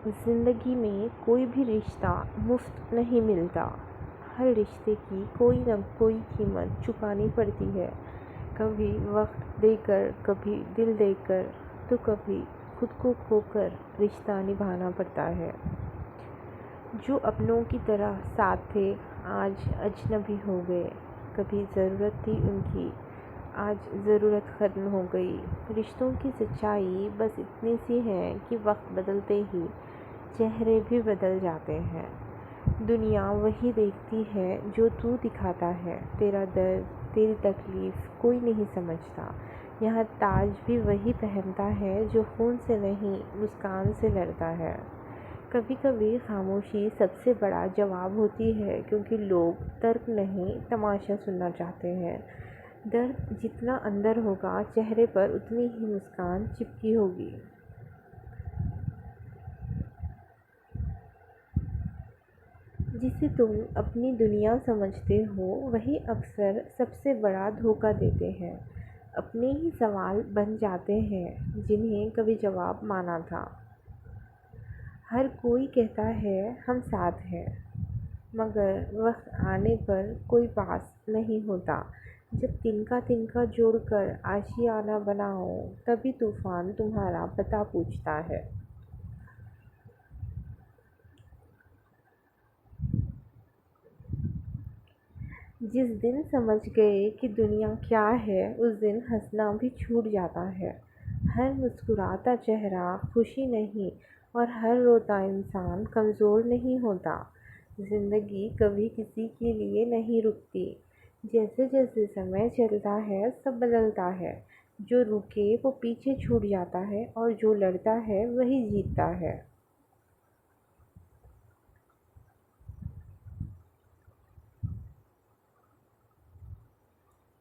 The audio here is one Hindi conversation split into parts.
ज़िंदगी में कोई भी रिश्ता मुफ्त नहीं मिलता। हर रिश्ते की कोई न कोई कीमत चुकानी पड़ती है। कभी वक्त देकर, कभी दिल देकर, तो कभी खुद को खोकर रिश्ता निभाना पड़ता है। जो अपनों की तरह साथ थे, आज अजनबी हो गए। कभी ज़रूरत थी उनकी, आज ज़रूरत ख़त्म हो गई। रिश्तों की सच्चाई बस इतनी सी है कि वक्त बदलते ही चेहरे भी बदल जाते हैं। दुनिया वही देखती है जो तू दिखाता है। तेरा दर्द, तेरी तकलीफ़ कोई नहीं समझता। यहाँ ताज भी वही पहनता है जो खून से नहीं, मुस्कान से लड़ता है। कभी कभी खामोशी सबसे बड़ा जवाब होती है, क्योंकि लोग तर्क नहीं, तमाशा सुनना चाहते हैं। दर्द जितना अंदर होगा, चेहरे पर उतनी ही मुस्कान चिपकी होगी। जिसे तुम अपनी दुनिया समझते हो, वही अक्सर सबसे बड़ा धोखा देते हैं। अपने ही सवाल बन जाते हैं जिन्हें कभी जवाब माना था। हर कोई कहता है हम साथ हैं, मगर वक्त आने पर कोई पास नहीं होता। जब तिनका तिनका जोड़कर आशियाना बनाओ, तभी तूफान तुम्हारा पता पूछता है। जिस दिन समझ गए कि दुनिया क्या है, उस दिन हंसना भी छूट जाता है। हर मुस्कुराता चेहरा खुशी नहीं, और हर रोता इंसान कमज़ोर नहीं होता। ज़िंदगी कभी किसी के लिए नहीं रुकती। जैसे जैसे समय चलता है, सब बदलता है। जो रुके वो पीछे छूट जाता है, और जो लड़ता है वही जीतता है।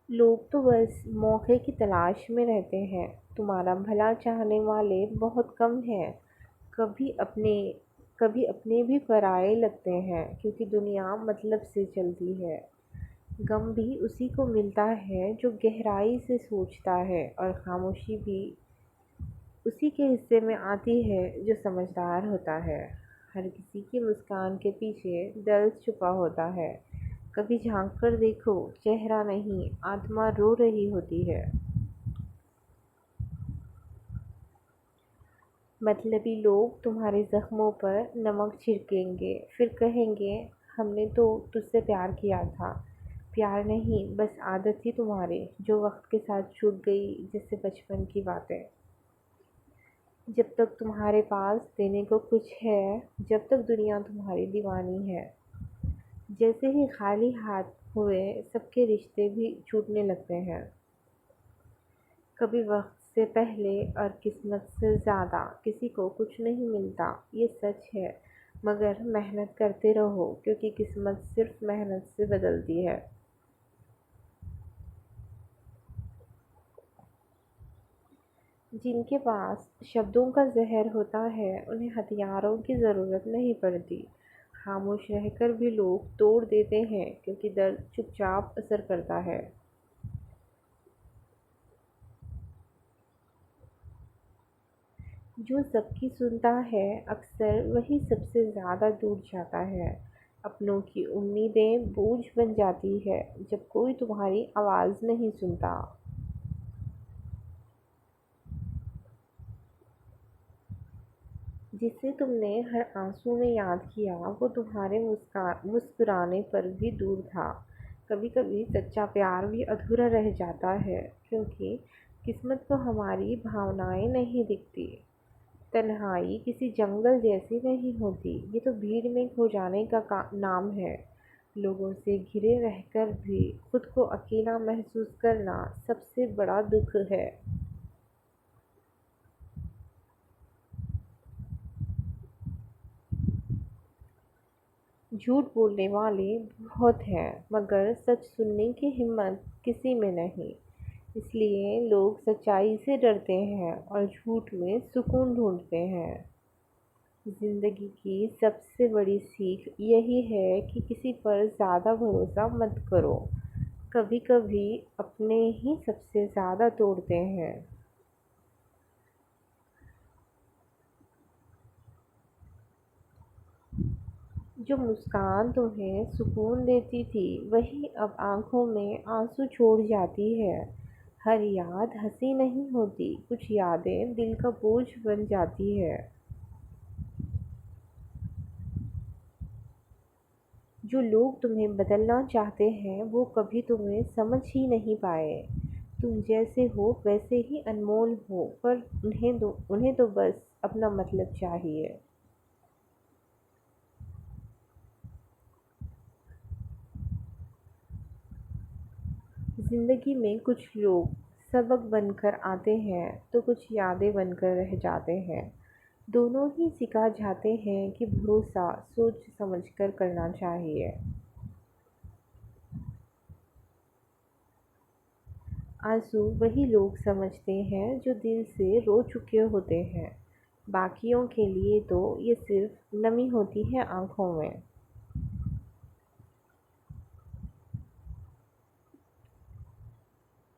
लोग तो बस मौके की तलाश में रहते हैं। तुम्हारा भला चाहने वाले बहुत कम हैं। कभी अपने कभी अपने भी पराये लगते हैं, क्योंकि दुनिया मतलब से चलती है। गम भी उसी को मिलता है जो गहराई से सोचता है, और खामोशी भी उसी के हिस्से में आती है जो समझदार होता है। हर किसी की मुस्कान के पीछे दर्द छुपा होता है। कभी झांक कर देखो, चेहरा नहीं, आत्मा रो रही होती है। मतलबी लोग तुम्हारे ज़ख्मों पर नमक छिड़केंगे, फिर कहेंगे हमने तो तुझसे प्यार किया था। प्यार नहीं, बस आदत थी तुम्हारी, जो वक्त के साथ छूट गई, जैसे बचपन की बातें। जब तक तुम्हारे पास देने को कुछ है, जब तक दुनिया तुम्हारी दीवानी है। जैसे ही खाली हाथ हुए, सबके रिश्ते भी छूटने लगते हैं। कभी वक्त से पहले और किस्मत से ज़्यादा किसी को कुछ नहीं मिलता, ये सच है। मगर मेहनत करते रहो, क्योंकि किस्मत सिर्फ मेहनत से बदलती है। जिनके पास शब्दों का ज़हर होता है, उन्हें हथियारों की ज़रूरत नहीं पड़ती। खामोश रहकर भी लोग तोड़ देते हैं, क्योंकि दर्द चुपचाप असर करता है। जो सबकी सुनता है, अक्सर वही सबसे ज़्यादा दूर जाता है। अपनों की उम्मीदें बोझ बन जाती है जब कोई तुम्हारी आवाज़ नहीं सुनता। जिसे तुमने हर आंसू में याद किया, वो तुम्हारे मुस्कुराने पर भी दूर था। कभी कभी सच्चा प्यार भी अधूरा रह जाता है, क्योंकि किस्मत को हमारी भावनाएं नहीं दिखती। तन्हाई किसी जंगल जैसी नहीं होती, ये तो भीड़ में खो जाने का नाम है। लोगों से घिरे रहकर भी खुद को अकेला महसूस करना सबसे बड़ा दुख है। झूठ बोलने वाले बहुत हैं, मगर सच सुनने की हिम्मत किसी में नहीं। इसलिए लोग सच्चाई से डरते हैं और झूठ में सुकून ढूंढते हैं। ज़िंदगी की सबसे बड़ी सीख यही है कि किसी पर ज़्यादा भरोसा मत करो। कभी कभी अपने ही सबसे ज़्यादा तोड़ते हैं। जो मुस्कान तुम्हें सुकून देती थी वही अब आँखों में आंसू छोड़ जाती है। हर याद हँसी नहीं होती, कुछ यादें दिल का बोझ बन जाती है। जो लोग तुम्हें बदलना चाहते हैं वो कभी तुम्हें समझ ही नहीं पाए। तुम जैसे हो वैसे ही अनमोल हो, पर उन्हें तो बस अपना मतलब चाहिए। ज़िंदगी में कुछ लोग सबक बनकर आते हैं तो कुछ यादें बनकर रह जाते हैं। दोनों ही सिखा जाते हैं कि भरोसा सोच समझकर करना चाहिए। आंसू वही लोग समझते हैं जो दिल से रो चुके होते हैं। बाकियों के लिए तो ये सिर्फ नमी होती है आँखों में।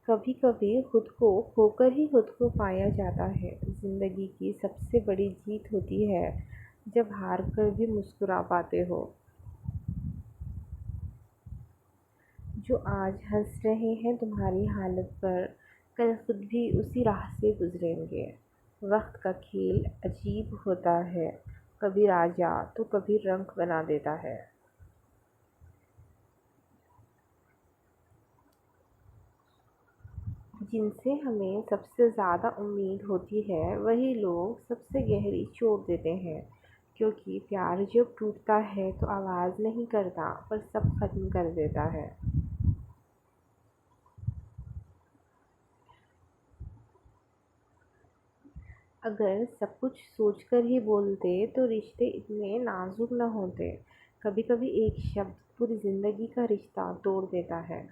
कभी कभी खुद को खोकर ही खुद को पाया जाता है। ज़िंदगी की सबसे बड़ी जीत होती है जब हार कर भी मुस्कुरा पाते हो। जो आज हंस रहे हैं तुम्हारी हालत पर, कल खुद भी उसी राह से गुजरेंगे। वक्त का खेल अजीब होता है, कभी राजा तो कभी रंक बना देता है। जिनसे हमें सबसे ज़्यादा उम्मीद होती है वही लोग सबसे गहरी चोट देते हैं। क्योंकि प्यार जब टूटता है तो आवाज़ नहीं करता पर सब खत्म कर देता है। अगर सब कुछ सोचकर ही बोलते तो रिश्ते इतने नाजुक न होते। कभी कभी एक शब्द पूरी ज़िंदगी का रिश्ता तोड़ देता है।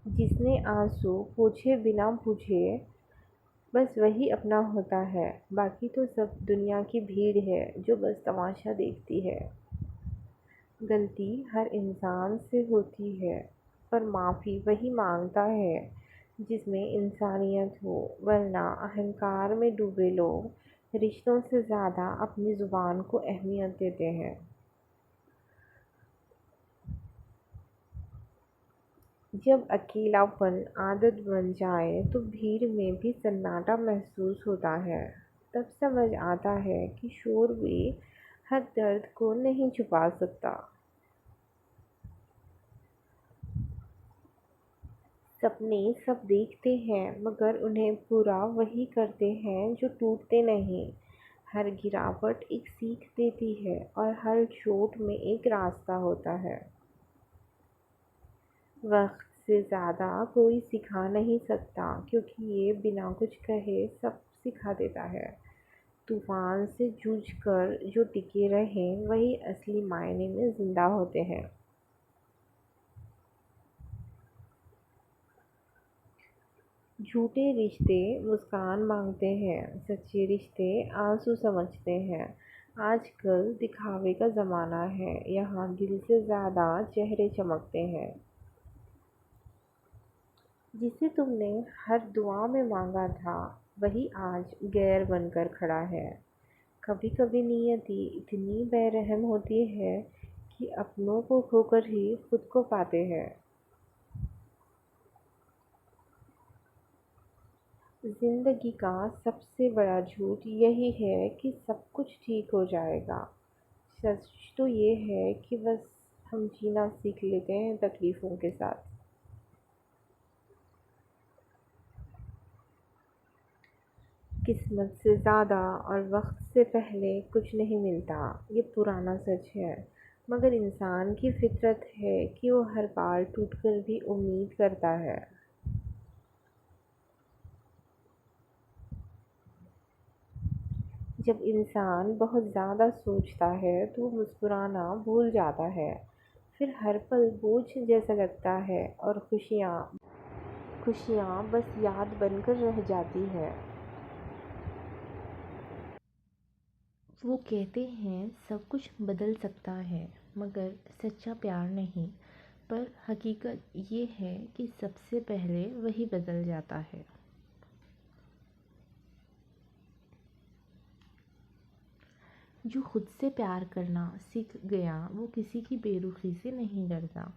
जिसने आंसू पूछे बिना पूछे, बस वही अपना होता है। बाकी तो सब दुनिया की भीड़ है जो बस तमाशा देखती है। गलती हर इंसान से होती है, पर माफ़ी वही मांगता है जिसमें इंसानियत हो। वरना अहंकार में डूबे लोग रिश्तों से ज़्यादा अपनी ज़ुबान को अहमियत देते हैं। जब अकेलापन आदत बन जाए तो भीड़ में भी सन्नाटा महसूस होता है। तब समझ आता है कि शोर भी हर दर्द को नहीं छुपा सकता। सपने सब देखते हैं मगर उन्हें पूरा वही करते हैं जो टूटते नहीं। हर गिरावट एक सीख देती है और हर चोट में एक रास्ता होता है। वक्त से ज़्यादा कोई सिखा नहीं सकता, क्योंकि ये बिना कुछ कहे सब सिखा देता है। तूफान से जूझ कर जो टिके रहें वही असली मायने में ज़िंदा होते हैं। झूठे रिश्ते मुस्कान मांगते हैं, सच्चे रिश्ते आंसू समझते हैं। आजकल दिखावे का ज़माना है, यहाँ दिल से ज़्यादा चेहरे चमकते हैं। जिसे तुमने हर दुआ में मांगा था वही आज गैर बनकर खड़ा है। कभी कभी नियति इतनी बेरहम होती है कि अपनों को खोकर ही खुद को पाते हैं। ज़िंदगी का सबसे बड़ा झूठ यही है कि सब कुछ ठीक हो जाएगा। सच तो ये है कि बस हम जीना सीख लेते हैं तकलीफ़ों के साथ। किस्मत से ज़्यादा और वक्त से पहले कुछ नहीं मिलता, ये पुराना सच है। मगर इंसान की फितरत है कि वो हर बार टूटकर भी उम्मीद करता है। जब इंसान बहुत ज़्यादा सोचता है तो वो मुस्कुराना भूल जाता है। फिर हर पल बोझ जैसा लगता है और खुशियाँ खुशियाँ बस याद बनकर रह जाती है। वो कहते हैं सब कुछ बदल सकता है, मगर सच्चा प्यार नहीं। पर हकीकत ये है कि सबसे पहले वही बदल जाता है। जो खुद से प्यार करना सीख गया वो किसी की बेरुखी से नहीं डरता,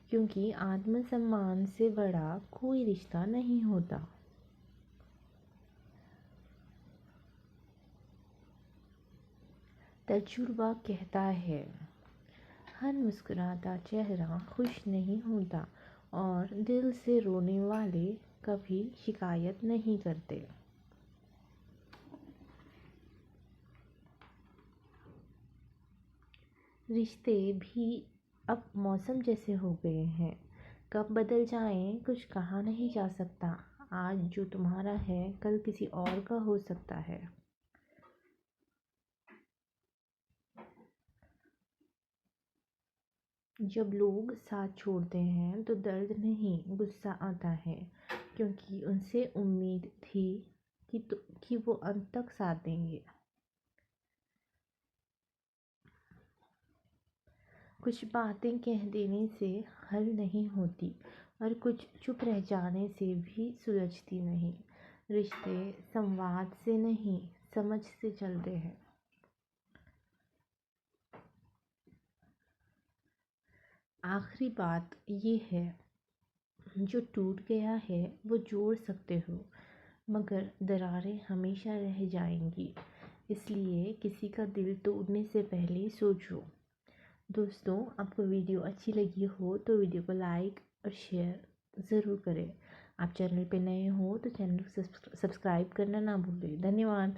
क्योंकि आत्मसम्मान से बड़ा कोई रिश्ता नहीं होता। तजुर्बा कहता है, हर मुस्कुराता चेहरा खुश नहीं होता और दिल से रोने वाले कभी शिकायत नहीं करते। रिश्ते भी अब मौसम जैसे हो गए हैं, कब बदल जाएं कुछ कहा नहीं जा सकता। आज जो तुम्हारा है कल किसी और का हो सकता है। जब लोग साथ छोड़ते हैं तो दर्द नहीं गुस्सा आता है, क्योंकि उनसे उम्मीद थी कि वो अंत तक साथ देंगे। कुछ बातें कह देने से हल नहीं होती और कुछ चुप रह जाने से भी सुलझती नहीं। रिश्ते संवाद से नहीं समझ से चलते हैं। आखिरी बात ये है, जो टूट गया है वो जोड़ सकते हो, मगर दरारें हमेशा रह जाएंगी। इसलिए किसी का दिल तोड़ने से पहले सोचो। दोस्तों, आपको वीडियो अच्छी लगी हो तो वीडियो को लाइक और शेयर ज़रूर करें। आप चैनल पे नए हो तो चैनल को सब्सक्राइब करना ना भूलें। धन्यवाद।